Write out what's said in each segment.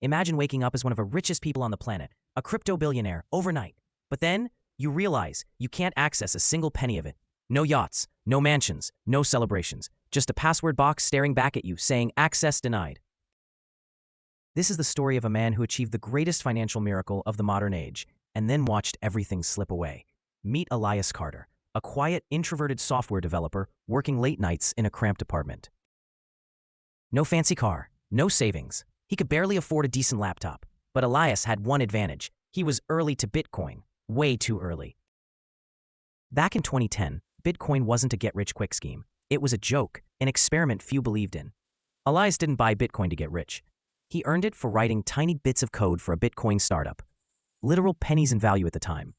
Imagine waking up as one of the richest people on the planet, a crypto billionaire, overnight. But then, you realize you can't access a single penny of it. No yachts, no mansions, no celebrations, just a password box staring back at you saying access denied. This is the story of a man who achieved the greatest financial miracle of the modern age, and then watched everything slip away. Meet Elias Carter, a quiet, introverted software developer working late nights in a cramped apartment. No fancy car, no savings. He could barely afford a decent laptop. But Elias had one advantage. He was early to Bitcoin, way too early. Back in 2010, Bitcoin wasn't a get-rich-quick scheme. It was a joke, an experiment few believed in. Elias didn't buy Bitcoin to get rich. He earned it for writing tiny bits of code for a Bitcoin startup. Literal pennies in value at the time.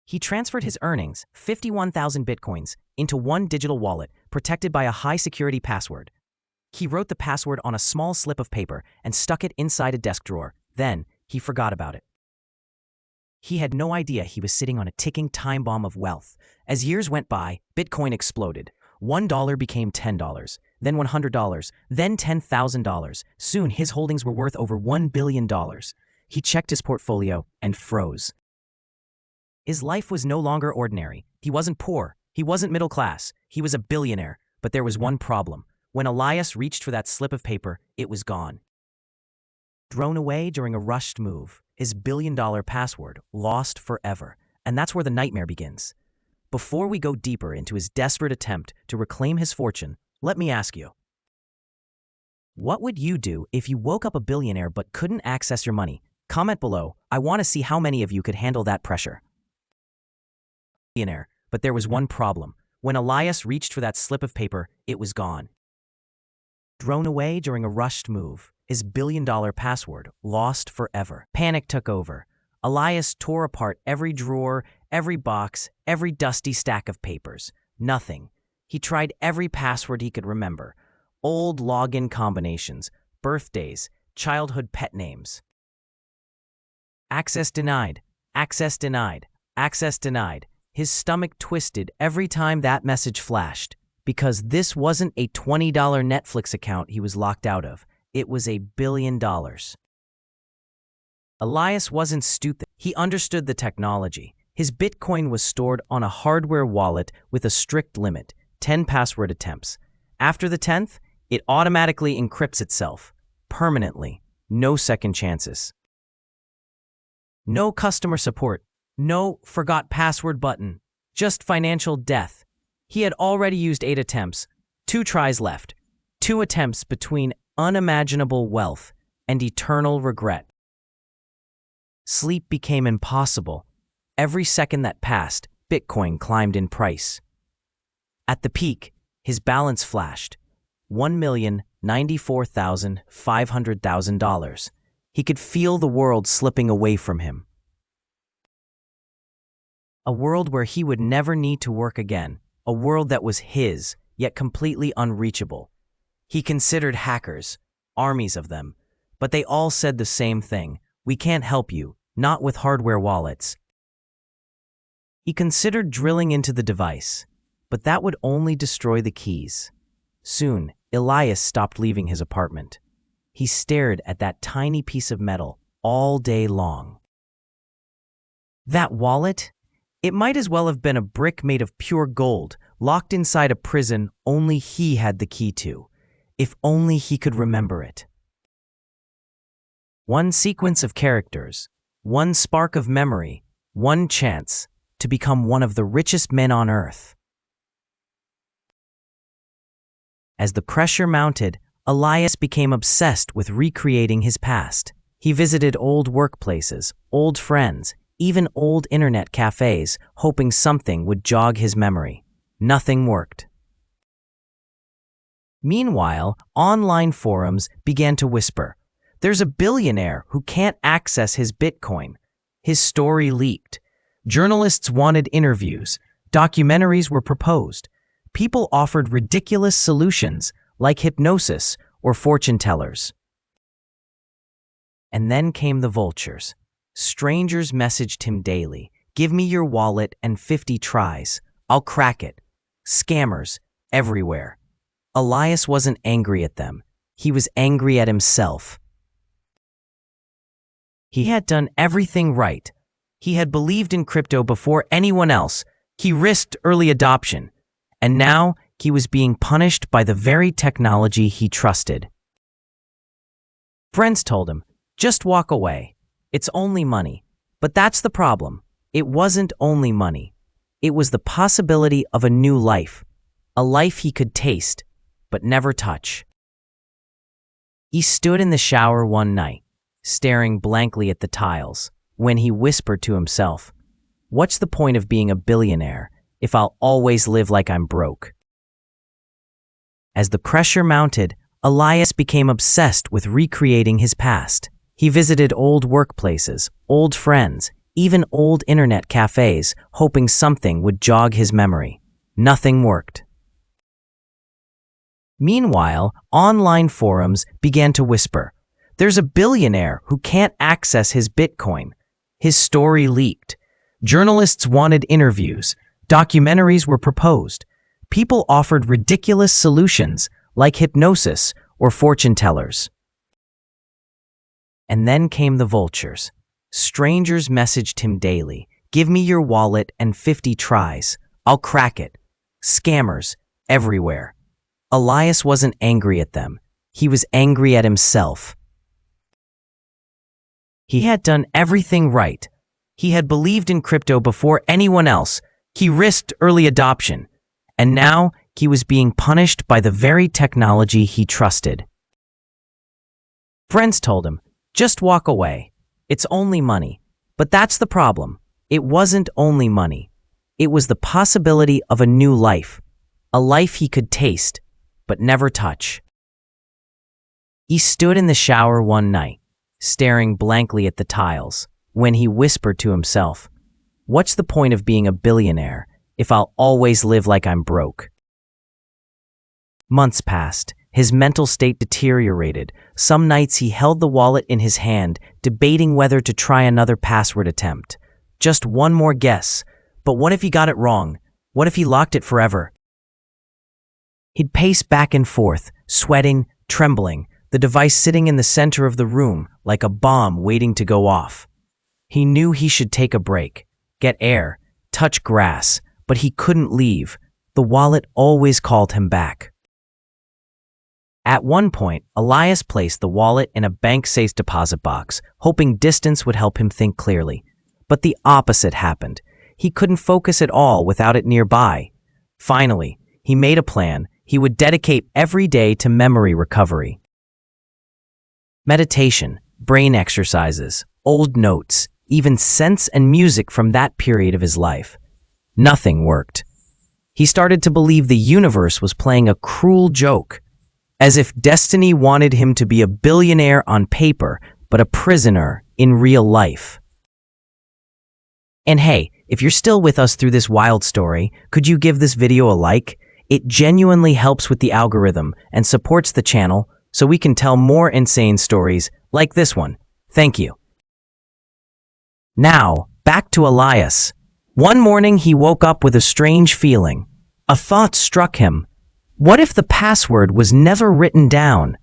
He transferred his earnings, 51,000 Bitcoins, into one digital wallet protected by a high-security password. He wrote the password on a small slip of paper and stuck it inside a desk drawer. Then, he forgot about it. He had no idea he was sitting on a ticking time bomb of wealth. As years went by, Bitcoin exploded. $1 became $10, then $100, then $10,000. Soon, his holdings were worth over $1 billion. He checked his portfolio and froze. His life was no longer ordinary. He wasn't poor. He wasn't middle class. He was a billionaire. But there was one problem. When Elias reached for that slip of paper, it was gone. Thrown away during a rushed move, his billion-dollar password lost forever. And that's where the nightmare begins. Before we go deeper into his desperate attempt to reclaim his fortune, let me ask you. What would you do if you woke up a billionaire but couldn't access your money? Comment below. I want to see how many of you could handle that pressure. Billionaire, but there was one problem. When Elias reached for that slip of paper, it was gone. Thrown away during a rushed move, his billion-dollar password lost forever. Panic took over. Elias tore apart every drawer, every box, every dusty stack of papers. Nothing. He tried every password he could remember. Old login combinations, birthdays, childhood pet names. Access denied. Access denied. Access denied. His stomach twisted every time that message flashed. Because this wasn't a $20 Netflix account he was locked out of. It was $1 billion. Elias wasn't stupid. He understood the technology. His Bitcoin was stored on a hardware wallet with a strict limit, 10 password attempts. After the 10th, it automatically encrypts itself, permanently. No second chances. No customer support. No forgot password button. Just financial death. He had already used 8 attempts, 2 tries left, 2 attempts between unimaginable wealth and eternal regret. Sleep became impossible. Every second that passed, Bitcoin climbed in price. At the peak, his balance flashed, $1,094,500. He could feel the world slipping away from him. A world where he would never need to work again. A world that was his, yet completely unreachable. He considered hackers, armies of them, but they all said the same thing. We can't help you, not with hardware wallets. He considered drilling into the device, but that would only destroy the keys. Soon, Elias stopped leaving his apartment. He stared at that tiny piece of metal all day long. That wallet? It might as well have been a brick made of pure gold, locked inside a prison only he had the key to. If only he could remember it. One sequence of characters, one spark of memory, one chance to become one of the richest men on earth. As the pressure mounted, Elias became obsessed with recreating his past. He visited old workplaces, old friends, even old internet cafes, hoping something would jog his memory. Nothing worked. Meanwhile, online forums began to whisper, "There's a billionaire who can't access his Bitcoin." His story leaked. Journalists wanted interviews. Documentaries were proposed. People offered ridiculous solutions like hypnosis or fortune tellers. And then came the vultures. Strangers messaged him daily. "Give me your wallet and 50 tries. I'll crack it." Scammers everywhere. Elias wasn't angry at them. He was angry at himself. He had done everything right. He had believed in crypto before anyone else. He risked early adoption. And now he was being punished by the very technology he trusted. Friends told him, "Just walk away. It's only money." But that's the problem. It wasn't only money. It was the possibility of a new life, a life he could taste, but never touch. He stood in the shower one night, staring blankly at the tiles, when he whispered to himself, "What's the point of being a billionaire if I'll always live like I'm broke?" As the pressure mounted, Elias became obsessed with recreating his past. He visited old workplaces, old friends, even old internet cafes, hoping something would jog his memory. Nothing worked. Meanwhile, online forums began to whisper, "There's a billionaire who can't access his Bitcoin." His story leaked. Journalists wanted interviews. Documentaries were proposed. People offered ridiculous solutions like hypnosis or fortune tellers. And then came the vultures. Strangers messaged him daily, "Give me your wallet and 50 tries. I'll crack it." Scammers everywhere. Elias wasn't angry at them. He was angry at himself. He had done everything right. He had believed in crypto before anyone else. He risked early adoption. And now he was being punished by the very technology he trusted. Friends told him, "Just walk away. It's only money." But that's the problem. It wasn't only money. It was the possibility of a new life, a life he could taste, but never touch. He stood in the shower one night, staring blankly at the tiles, when he whispered to himself, "What's the point of being a billionaire if I'll always live like I'm broke?" Months passed. His mental state deteriorated. Some nights he held the wallet in his hand, debating whether to try another password attempt. Just one more guess. But what if he got it wrong? What if he locked it forever? He'd pace back and forth, sweating, trembling, the device sitting in the center of the room like a bomb waiting to go off. He knew he should take a break, get air, touch grass, but he couldn't leave. The wallet always called him back. At one point, Elias placed the wallet in a bank-safe deposit box, hoping distance would help him think clearly. But the opposite happened. He couldn't focus at all without it nearby. Finally, he made a plan. He would dedicate every day to memory recovery. Meditation, brain exercises, old notes, even scents and music from that period of his life. Nothing worked. He started to believe the universe was playing a cruel joke, as if destiny wanted him to be a billionaire on paper, but a prisoner in real life. And hey, if you're still with us through this wild story, could you give this video a like? It genuinely helps with the algorithm and supports the channel so we can tell more insane stories like this one. Thank you. Now, back to Elias. One morning he woke up with a strange feeling. A thought struck him. What if the password was never written down?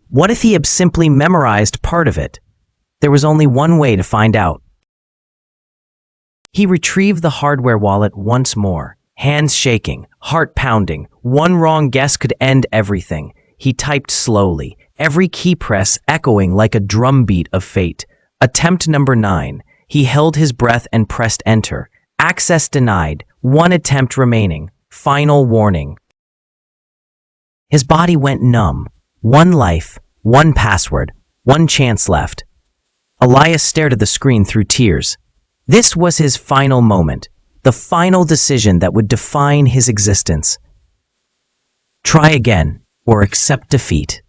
What if he had simply memorized part of it? There was only one way to find out. He retrieved the hardware wallet once more, hands shaking, heart pounding. One wrong guess could end everything. He typed slowly, every key press echoing like a drumbeat of fate. Attempt number 9. He held his breath and pressed enter. Access denied. One attempt remaining. Final warning. His body went numb. One life, one password, one chance left. Elias stared at the screen through tears. This was his final moment, the final decision that would define his existence. Try again, or accept defeat.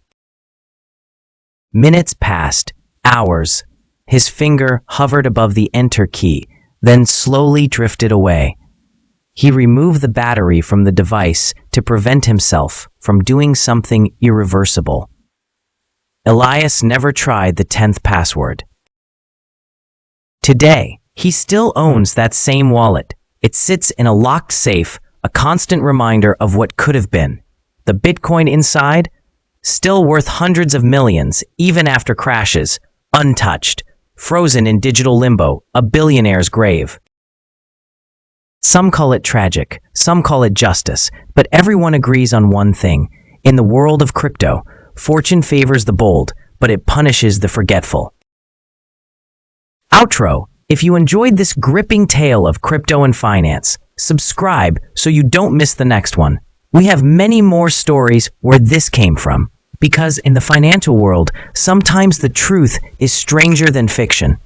Minutes passed, hours. His finger hovered above the enter key, then slowly drifted away. He removed the battery from the device to prevent himself from doing something irreversible. Elias never tried the 10th password. Today, he still owns that same wallet. It sits in a locked safe, a constant reminder of what could have been. The Bitcoin inside, still worth hundreds of millions, even after crashes, untouched, frozen in digital limbo, a billionaire's grave. Some call it tragic, some call it justice, but everyone agrees on one thing. In the world of crypto, fortune favors the bold, but it punishes the forgetful. Outro. If you enjoyed this gripping tale of crypto and finance, subscribe so you don't miss the next one. We have many more stories where this came from, because in the financial world, sometimes the truth is stranger than fiction.